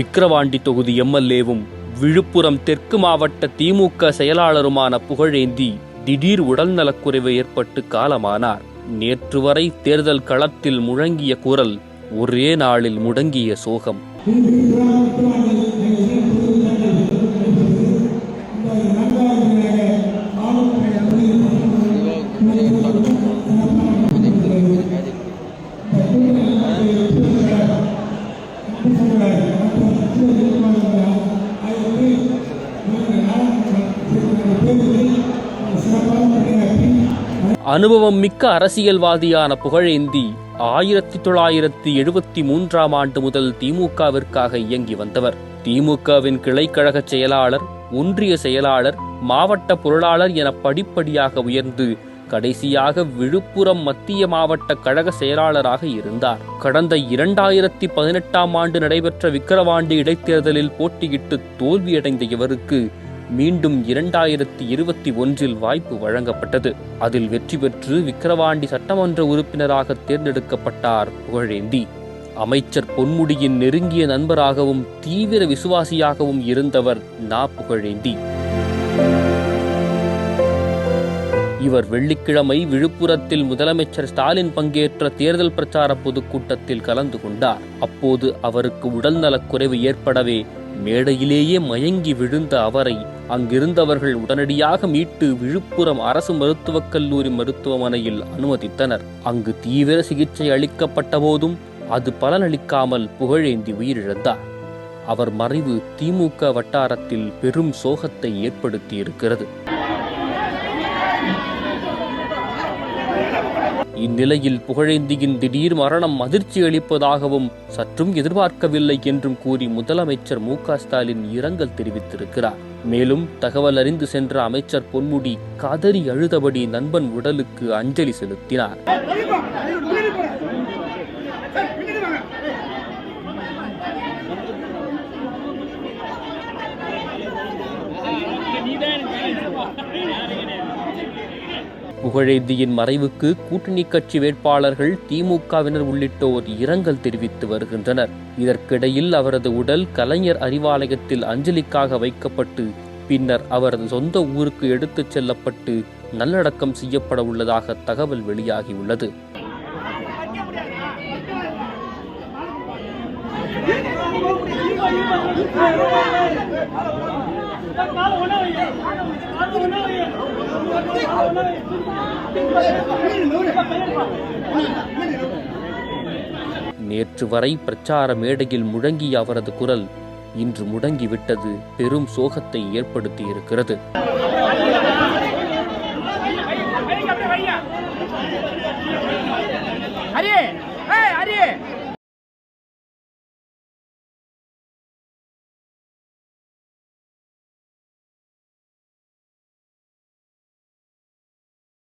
விக்கிரவாண்டி தொகுதி எம்எல்ஏவும் விழுப்புரம் தெற்கு மாவட்ட திமுக செயலாளருமான புகழேந்தி திடீர் உடல்நலக்குறைவு ஏற்பட்டு காலமானார். நேற்று வரை தேர்தல் களத்தில் முழங்கிய குரல் ஒரே நாளில் முடங்கிய சோகம். அனுபவம் மிக்க அரசியல்வாதியான புகழேந்தி 1973 ஆண்டு முதல் திமுகவிற்காக இயங்கி வந்தவர். திமுகவின் கிளைக்கழக செயலாளர், ஒன்றிய செயலாளர், மாவட்ட பொருளாளர் என படிப்படியாக உயர்ந்து கடைசியாக விழுப்புரம் மத்திய மாவட்ட கழக செயலாளராக இருந்தார். கடந்த 2018 ஆண்டு நடைபெற்ற விக்கிரவாண்டி இடைத்தேர்தலில் போட்டியிட்டு தோல்வியடைந்த இவருக்கு மீண்டும் 2021 வாய்ப்பு வழங்கப்பட்டது. அதில் வெற்றி பெற்று விக்கிரவாண்டி சட்டமன்ற உறுப்பினராக தேர்ந்தெடுக்கப்பட்டார் புகழேந்தி. அமைச்சர் பொன்முடியின் நெருங்கிய நண்பராகவும் தீவிர விசுவாசியாகவும் இருந்தவர் புகழேந்தி. இவர் வெள்ளிக்கிழமை விழுப்புரத்தில் முதலமைச்சர் ஸ்டாலின் பங்கேற்ற தேர்தல் பிரச்சார பொதுக்கூட்டத்தில் கலந்து கொண்டார். அப்போது அவருக்கு உடல்நலக்குறைவு ஏற்படவே மேடையிலேயே மயங்கி விழுந்த அவரை அங்கிருந்தவர்கள் உடனடியாக மீட்டு விழுப்புரம் அரசு மருத்துவக் கல்லூரி மருத்துவமனையில் அனுமதித்தனர். அங்கு தீவிர சிகிச்சை அளிக்கப்பட்ட போதும் அது பலனளிக்காமல் புகழேந்தி உயிரிழந்தார். அவர் மறைவு திமுக வட்டாரத்தில் பெரும் சோகத்தை ஏற்படுத்தியிருக்கிறது. இந்நிலையில் புகழேந்தியின் திடீர் மரணம் அதிர்ச்சி அளிப்பதாகவும் சற்றும் எதிர்பார்க்கவில்லை என்றும் கூறி முதலமைச்சர் ஸ்டாலின் இரங்கல் தெரிவித்திருக்கிறார். மேலும் தகவல் அறிந்து சென்ற அமைச்சர் பொன்முடி கதறி அழுதபடி நண்பன் உடலுக்கு அஞ்சலி செலுத்தினார். புகழேந்தியின் மறைவுக்கு கூட்டணி கட்சி வேட்பாளர்கள், திமுகவினர் உள்ளிட்டோர் இரங்கல் தெரிவித்து வருகின்றனர். இதற்கிடையில் அவரது உடல் கலைஞர் அறிவாலயத்தில் அஞ்சலிக்காக வைக்கப்பட்டு பின்னர் அவரது சொந்த ஊருக்கு எடுத்துச் செல்லப்பட்டு நல்லடக்கம் செய்யப்பட உள்ளதாக தகவல் வெளியாகியுள்ளது. நேற்று வரை பிரச்சார மேடையில் முழங்கிய அவரது குரல் இன்று முடங்கிவிட்டது பெரும் சோகத்தை ஏற்படுத்தியிருக்கிறது. அரியே